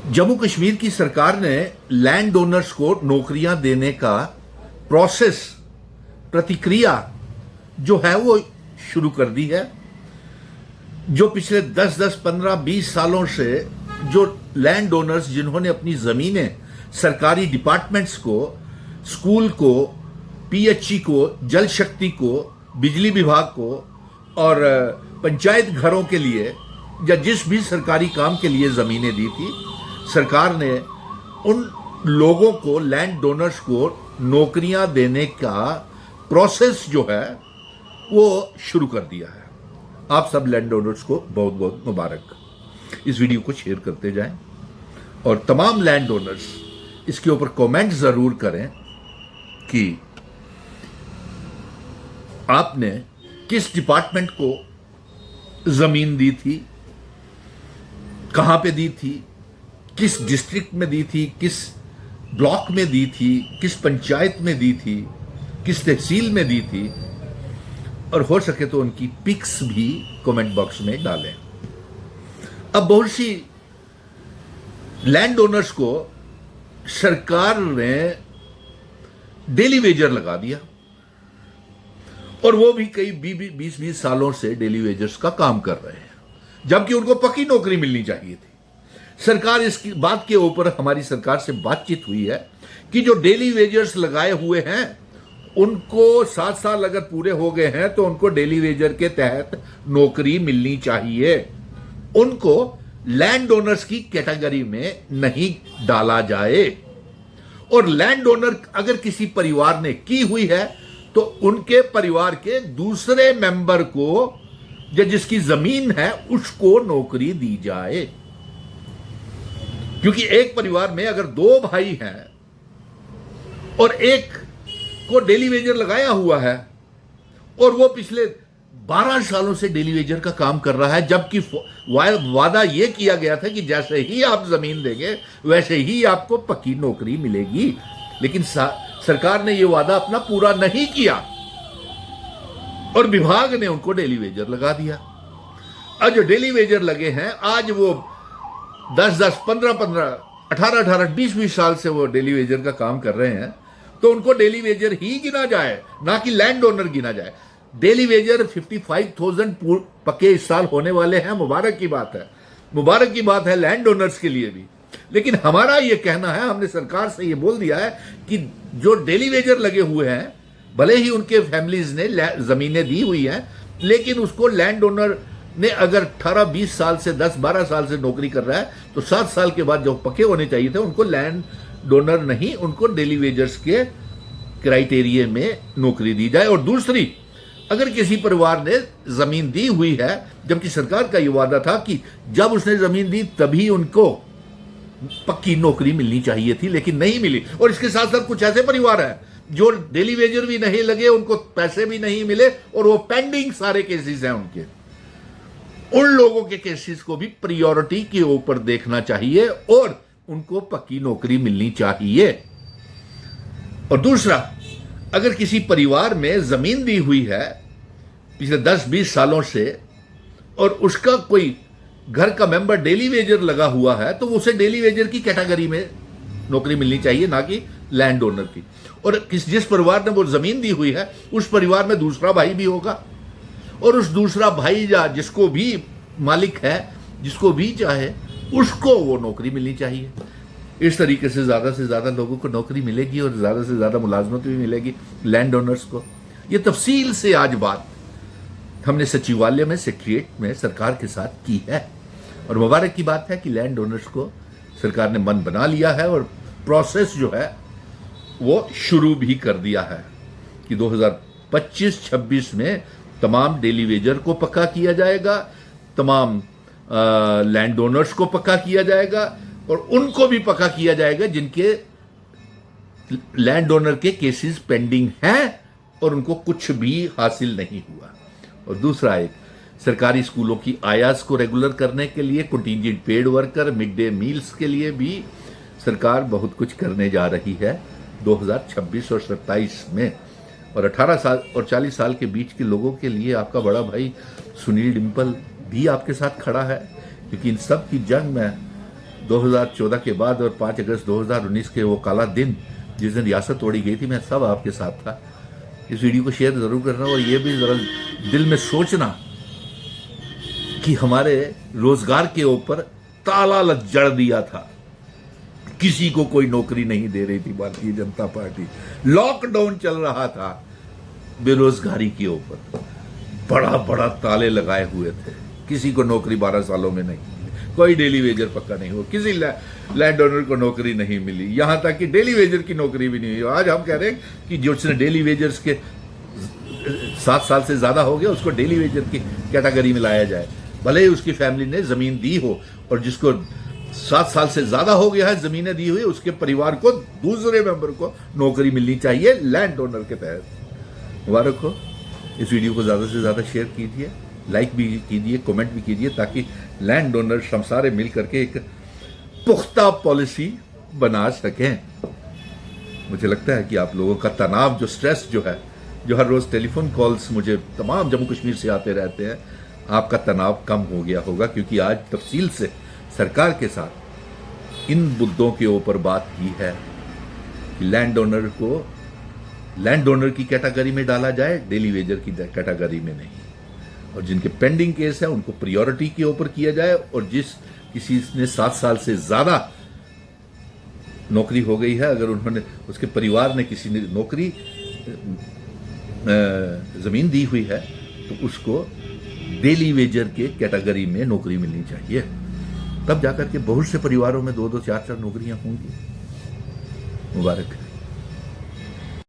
जम्मू कश्मीर की सरकार ने लैंड ओनर्स को नौकरियां देने का प्रोसेस प्रतिक्रिया जो है वो शुरू कर दी है। जो पिछले 10-10, 15, 20 सालों से जो लैंड ओनर्स जिन्होंने अपनी जमीनें सरकारी डिपार्टमेंट्स को, स्कूल को, पीएचई को, जल शक्ति को, बिजली विभाग को और पंचायत घरों के लिए या जिस भी सरकारी काम के लिए जमीनें दी थी, सरकार ने उन लोगों को, लैंड डोनर्स को नौकरियां देने का प्रोसेस जो है वो शुरू कर दिया है। आप सब लैंड डोनर्स को बहुत बहुत मुबारक। इस वीडियो को शेयर करते जाएं और तमाम लैंड डोनर्स इसके ऊपर कमेंट जरूर करें कि आपने किस डिपार्टमेंट को जमीन दी थी, कहां पे दी थी, किस डिस्ट्रिक्ट में दी थी, किस ब्लॉक में दी थी, किस पंचायत में दी थी, किस तहसील में दी थी, और हो सके तो उनकी पिक्स भी कमेंट बॉक्स में डालें। अब बहुत सी लैंड ओनर्स को सरकार ने डेली वेजर लगा दिया और वो भी कई 20-20 सालों से डेली वेजर्स का काम कर रहे हैं, जबकि उनको पक्की नौकरी मिलनी चाहिए थी। सरकार इसकी बात के ऊपर हमारी सरकार से बातचीत हुई है कि जो डेली वेजर्स लगाए हुए हैं उनको 7 साल अगर पूरे हो गए हैं तो उनको डेली वेजर के तहत नौकरी मिलनी चाहिए। उनको लैंड ओनर्स की कैटेगरी में नहीं डाला जाए। और लैंड ओनर अगर किसी परिवार ने की हुई है तो उनके परिवार के दूसरे मेंबर को या जिसकी जमीन है उसको नौकरी दी जाए। क्योंकि एक परिवार में अगर 2 भाई हैं और एक को डेली वेजर लगाया हुआ है और वो पिछले 12 सालों से डेली वेजर का काम कर रहा है, जबकि वादा यह किया गया था कि जैसे ही आप जमीन देंगे वैसे ही आपको पक्की नौकरी मिलेगी, लेकिन सरकार ने यह वादा अपना पूरा नहीं किया और विभाग ने उनको डेली वेजर लगा दिया। आज जो डेली वेजर लगे हैं, आज वो 10-10, 15-15, 18-18, 20-20 साल से वो डेली वेजर का काम कर रहे हैं, तो उनको डेली वेजर ही गिना जाए, ना कि लैंड ओनर गिना जाए। डेली वेजर 55,000 पक्के इस साल होने वाले हैं। मुबारक की बात है, मुबारक की बात है लैंड ओनर्स के लिए भी। लेकिन हमारा ये कहना है, हमने सरकार से ये बोल दिया है कि जो डेली वेजर लगे हुए हैं, भले ही उनके फैमिलीज ने जमीनें दी हुई हैं, लेकिन उसको लैंड ओनर ने अगर 18-20 साल से 10-12 साल से नौकरी कर रहा है तो 7 साल के बाद जो पक्के होने चाहिए थे उनको लैंड डोनर नहीं, उनको डेली वेजर्स के क्राइटेरिया में नौकरी दी जाए। और दूसरी, अगर किसी परिवार ने जमीन दी हुई है, जबकि सरकार का यह वादा था कि जब उसने जमीन दी तभी उनको पक्की नौकरी मिलनी चाहिए थी, लेकिन नहीं मिली। और इसके साथ साथ कुछ ऐसे परिवार हैं जो डेली वेजर भी नहीं लगे, उनको पैसे भी नहीं मिले और वो पेंडिंग सारे केसेस हैं उनके। उन लोगों के केसेस को भी प्रायोरिटी के ऊपर देखना चाहिए और उनको पक्की नौकरी मिलनी चाहिए। और दूसरा, अगर किसी परिवार में जमीन दी हुई है पिछले 10-20 सालों से और उसका कोई घर का मेंबर डेली वेजर लगा हुआ है, तो उसे डेली वेजर की कैटेगरी में नौकरी मिलनी चाहिए, ना कि लैंड ओनर की। और जिस परिवार ने वो जमीन दी हुई है उस परिवार में दूसरा भाई भी होगा और उस दूसरा भाई या जिसको भी मालिक है, जिसको भी चाहे, उसको वो नौकरी मिलनी चाहिए। इस तरीके से ज़्यादा लोगों को नौकरी मिलेगी और ज़्यादा से ज़्यादा मुलाजमत भी मिलेगी लैंड ओनर्स को। ये तफसील से आज बात हमने सचिवालय में, सेक्रेटरीट में सरकार के साथ की है और मुबारक की बात है कि लैंड ओनर्स को सरकार ने मन बना लिया है और प्रोसेस जो है वो शुरू भी कर दिया है कि 2025-26 में तमाम डेली वेजर को पक्का किया जाएगा, तमाम लैंड ओनर्स को पक्का किया जाएगा और उनको भी पक्का किया जाएगा जिनके लैंड ओनर के केसेस पेंडिंग हैं और उनको कुछ भी हासिल नहीं हुआ। और दूसरा, एक सरकारी स्कूलों की आयास को रेगुलर करने के लिए, contingent paid worker, mid day meals के लिए भी सरकार बहुत कुछ करने जा रही है 2026 और 27 में। और 18 साल और 40 साल के बीच के लोगों के लिए आपका बड़ा भाई सुनील डिम्पल भी आपके साथ खड़ा है, क्योंकि इन सब की जंग में 2014 के बाद और 5 अगस्त 2019 के वो काला दिन जिस दिन रियासत तोड़ी गई थी, मैं सब आपके साथ था। इस वीडियो को शेयर ज़रूर करना और ये भी ज़रा दिल में सोचना कि हमारे रोज़गार के ऊपर ताला जड़ दिया था, किसी को कोई नौकरी नहीं दे रही थी भारतीय जनता पार्टी, लॉकडाउन चल रहा था, बेरोजगारी के ऊपर बड़ा बड़ा ताले लगाए हुए थे, किसी को नौकरी 12 सालों में नहीं मिली, कोई डेली वेजर पक्का नहीं हुआ, किसी लैंड ओनर को नौकरी नहीं मिली, यहां तक कि डेली वेजर की नौकरी भी नहीं हुई। आज हम कह रहे हैं कि जिसने डेली वेजर्स के 7 साल से ज्यादा हो गया उसको डेली वेजर की कैटेगरी में लाया जाए, भले ही उसकी फैमिली ने जमीन दी हो, और जिसको 7 साल से ज्यादा हो गया है जमीनें दी हुई, उसके परिवार को दूसरे मेंबर को नौकरी मिलनी चाहिए लैंड ओनर के तहत। मुबारक हो। इस वीडियो को ज़्यादा से ज़्यादा शेयर कीजिए, लाइक भी कीजिए, कमेंट भी कीजिए, ताकि लैंड ओनर हम सारे मिल करके एक पुख्ता पॉलिसी बना सकें। मुझे लगता है कि आप लोगों का तनाव, जो स्ट्रेस जो है, जो हर रोज़ टेलीफोन कॉल्स मुझे तमाम जम्मू कश्मीर से आते रहते हैं, आपका तनाव कम हो गया होगा, क्योंकि आज तफसील से सरकार के साथ इन मुद्दों के ऊपर बात की है कि लैंड ओनर को लैंड ओनर की कैटेगरी में डाला जाए, डेली वेजर की कैटेगरी में नहीं, और जिनके पेंडिंग केस है उनको प्रायोरिटी के ऊपर किया जाए, और जिस किसी ने 7 साल से ज़्यादा नौकरी हो गई है, अगर उन्होंने, उसके परिवार ने किसी ने नौकरी ज़मीन दी हुई है, तो उसको डेली वेजर के कैटेगरी में नौकरी मिलनी चाहिए। तब जाकर के बहुत से परिवारों में 2-2, 4-4 नौकरियां होंगी। मुबारक।